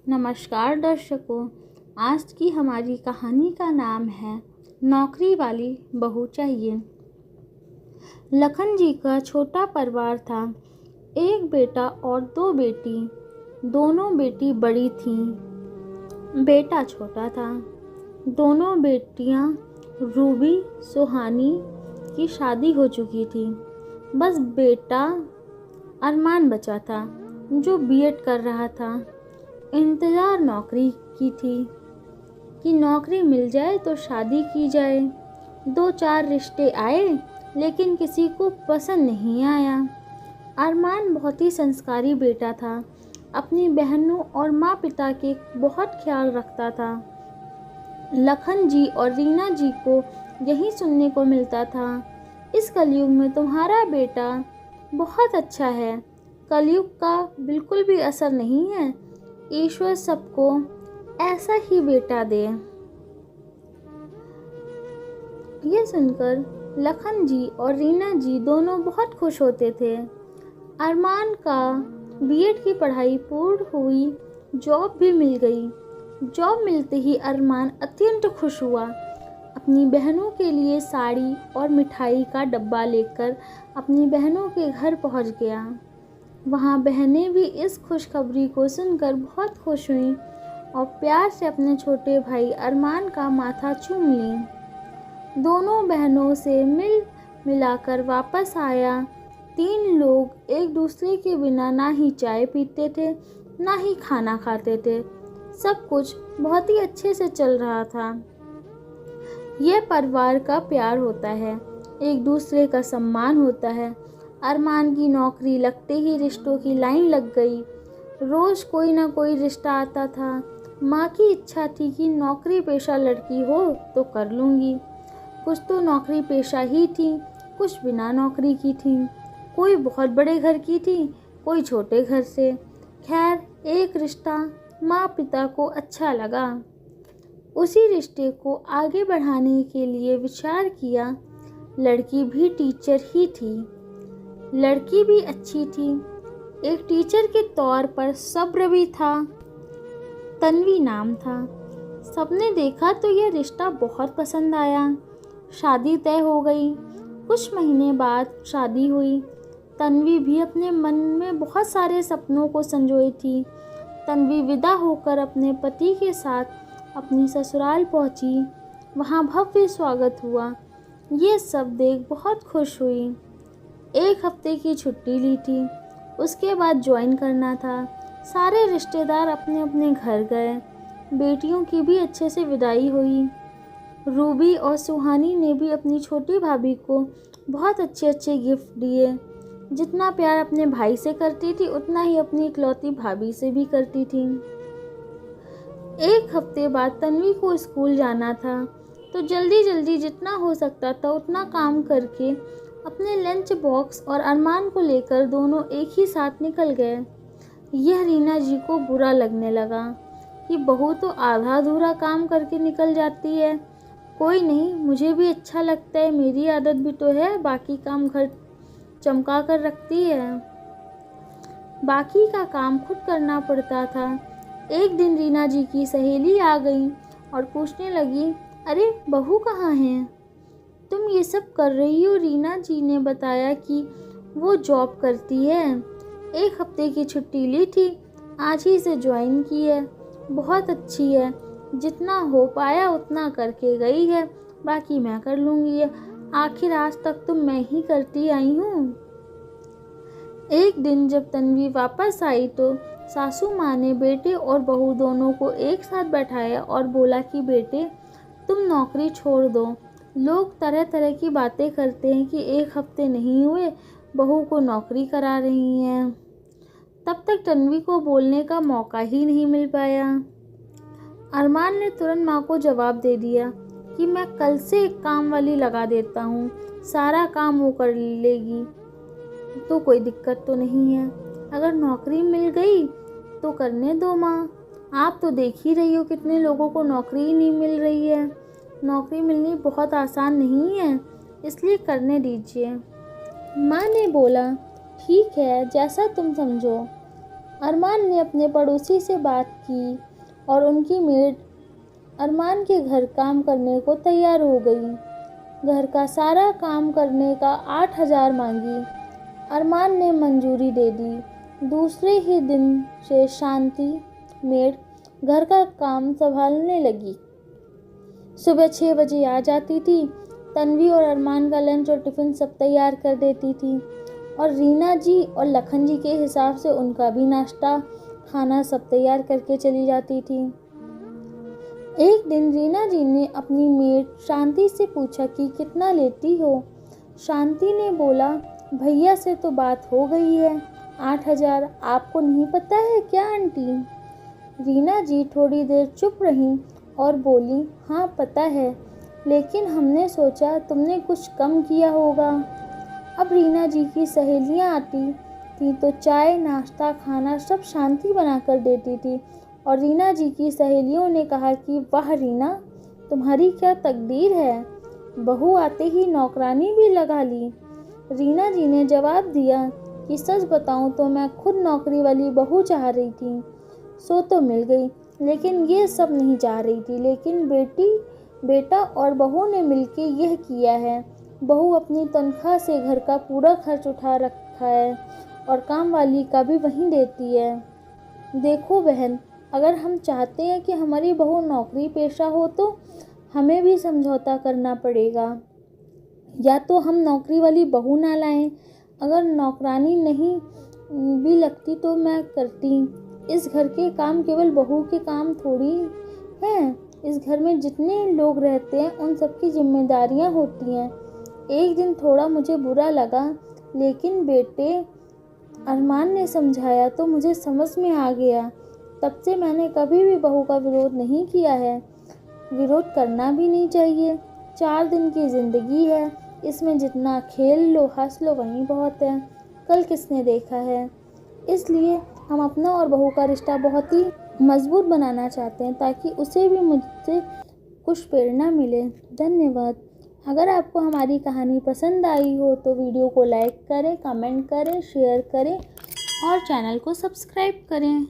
नमस्कार दर्शकों। आज की हमारी कहानी का नाम है नौकरी वाली बहू चाहिए। लखन जी का छोटा परिवार था। एक बेटा और दो बेटी। दोनों बेटी बड़ी थीं, बेटा छोटा था। दोनों बेटियां रूबी सुहानी की शादी हो चुकी थी। बस बेटा अरमान बचा था जो बीएड कर रहा था। इंतज़ार नौकरी की थी कि नौकरी मिल जाए तो शादी की जाए। 2-4 रिश्ते आए लेकिन किसी को पसंद नहीं आया। अरमान बहुत ही संस्कारी बेटा था। अपनी बहनों और माँ पिता के बहुत ख्याल रखता था। लखन जी और रीना जी को यही सुनने को मिलता था, इस कलयुग में तुम्हारा बेटा बहुत अच्छा है। कलयुग का बिल्कुल भी असर नहीं है। ईश्वर सबको ऐसा ही बेटा दे। ये सुनकर लखन जी और रीना जी दोनों बहुत खुश होते थे। अरमान का बीएड की पढ़ाई पूर्ण हुई, जॉब भी मिल गई। जॉब मिलते ही अरमान अत्यंत खुश हुआ। अपनी बहनों के लिए साड़ी और मिठाई का डब्बा लेकर अपनी बहनों के घर पहुंच गया। वहाँ बहनें भी इस खुशखबरी को सुनकर बहुत खुश हुईं और प्यार से अपने छोटे भाई अरमान का माथा चूम लीं। दोनों बहनों से मिलाकर वापस आया। 3 लोग एक दूसरे के बिना ना ही चाय पीते थे ना ही खाना खाते थे। सब कुछ बहुत ही अच्छे से चल रहा था। यह परिवार का प्यार होता है, एक दूसरे का सम्मान होता है। अरमान की नौकरी लगते ही रिश्तों की लाइन लग गई। रोज़ कोई ना कोई रिश्ता आता था। माँ की इच्छा थी कि नौकरी पेशा लड़की हो तो कर लूँगी। कुछ तो नौकरी पेशा ही थी, कुछ बिना नौकरी की थी। कोई बहुत बड़े घर की थी, कोई छोटे घर से। खैर, एक रिश्ता माँ पिता को अच्छा लगा। उसी रिश्ते को आगे बढ़ाने के लिए विचार किया। लड़की भी टीचर ही थी। लड़की भी अच्छी थी। एक टीचर के तौर पर सब्र भी था। तन्वी नाम था। सबने देखा तो यह रिश्ता बहुत पसंद आया। शादी तय हो गई। कुछ महीने बाद शादी हुई। तन्वी भी अपने मन में बहुत सारे सपनों को संजोई थी। तन्वी विदा होकर अपने पति के साथ अपनी ससुराल पहुंची। वहां भव्य स्वागत हुआ। ये सब देख बहुत खुश हुई। 1 हफ्ते की छुट्टी ली थी, उसके बाद ज्वाइन करना था। सारे रिश्तेदार अपने अपने घर गए। बेटियों की भी अच्छे से विदाई हुई। रूबी और सुहानी ने भी अपनी छोटी भाभी को बहुत अच्छे अच्छे गिफ्ट दिए। जितना प्यार अपने भाई से करती थी उतना ही अपनी इकलौती भाभी से भी करती थी। 1 हफ्ते बाद तन्वी को स्कूल जाना था, तो जल्दी जल्दी जितना हो सकता था उतना काम करके अपने लंच बॉक्स और अरमान को लेकर दोनों एक ही साथ निकल गए। यह रीना जी को बुरा लगने लगा कि बहू तो आधा अधूरा काम करके निकल जाती है। कोई नहीं, मुझे भी अच्छा लगता है, मेरी आदत भी तो है, बाकी काम घर चमका कर रखती है। बाकी का काम खुद करना पड़ता था। एक दिन रीना जी की सहेली आ गई और पूछने लगी, अरे बहू कहाँ है? तुम ये सब कर रही हो? रीना जी ने बताया कि वो जॉब करती है। 1 हफ्ते की छुट्टी ली थी, आज ही से ज्वाइन की है। बहुत अच्छी है, जितना हो पाया उतना करके गई है, बाकी मैं कर लूँगी। आखिर आज तक तो मैं ही करती आई हूँ। एक दिन जब तन्वी वापस आई तो सासू माँ ने बेटे और बहू दोनों को एक साथ बैठाया और बोला कि बेटे, तुम नौकरी छोड़ दो। लोग तरह तरह की बातें करते हैं कि 1 हफ्ते नहीं हुए बहू को नौकरी करा रही हैं। तब तक तन्वी को बोलने का मौका ही नहीं मिल पाया। अरमान ने तुरंत माँ को जवाब दे दिया कि मैं कल से एक काम वाली लगा देता हूँ, सारा काम वो कर लेगी, तो कोई दिक्कत तो नहीं है। अगर नौकरी मिल गई तो करने दो माँ। आप तो देख ही रही हो कितने लोगों को नौकरी ही नहीं मिल रही है। नौकरी मिलनी बहुत आसान नहीं है, इसलिए करने दीजिए। माँ ने बोला, ठीक है, जैसा तुम समझो। अरमान ने अपने पड़ोसी से बात की और उनकी मेड अरमान के घर काम करने को तैयार हो गई। घर का सारा काम करने का 8,000 मांगी। अरमान ने मंजूरी दे दी। दूसरे ही दिन से शांति मेड घर का काम संभालने लगी। सुबह 6 बजे आ जाती थी। तन्वी और अरमान का लंच और टिफ़िन सब तैयार कर देती थी और रीना जी और लखन जी के हिसाब से उनका भी नाश्ता खाना सब तैयार करके चली जाती थी। एक दिन रीना जी ने अपनी मेड शांति से पूछा कि कितना लेती हो। शांति ने बोला, भैया से तो बात हो गई है, 8,000। आपको नहीं पता है क्या आंटी? रीना जी थोड़ी देर चुप रहीं और बोली, हाँ पता है, लेकिन हमने सोचा तुमने कुछ कम किया होगा। अब रीना जी की सहेलियां आती थी तो चाय नाश्ता खाना सब शांति बना कर देती थी और रीना जी की सहेलियों ने कहा कि वाह रीना, तुम्हारी क्या तकदीर है, बहू आते ही नौकरानी भी लगा ली। रीना जी ने जवाब दिया कि सच बताऊं तो मैं खुद नौकरी वाली बहू चाह रही थी, सो तो मिल गई, लेकिन ये सब नहीं चाह रही थी। लेकिन बेटा और बहू ने मिलके यह किया है। बहू अपनी तनख्वाह से घर का पूरा खर्च उठा रखा है और काम वाली का भी वहीं देती है। देखो बहन, अगर हम चाहते हैं कि हमारी बहू नौकरी पेशा हो तो हमें भी समझौता करना पड़ेगा। या तो हम नौकरी वाली बहू ना लाएं, अगर नौकरानी नहीं भी लगती तो मैं करती। इस घर के काम केवल बहू के काम थोड़ी हैं। इस घर में जितने लोग रहते हैं उन सबकी जिम्मेदारियां होती हैं। एक दिन थोड़ा मुझे बुरा लगा, लेकिन बेटे अरमान ने समझाया तो मुझे समझ में आ गया। तब से मैंने कभी भी बहू का विरोध नहीं किया है। विरोध करना भी नहीं चाहिए। 4 दिन की ज़िंदगी है, इसमें जितना खेल लो हंस लो वहीं बहुत है। कल किसने देखा है? इसलिए हम अपना और बहू का रिश्ता बहुत ही मजबूत बनाना चाहते हैं ताकि उसे भी मुझसे कुछ प्रेरणा मिले। धन्यवाद। अगर आपको हमारी कहानी पसंद आई हो तो वीडियो को लाइक करें, कमेंट करें, शेयर करें और चैनल को सब्सक्राइब करें।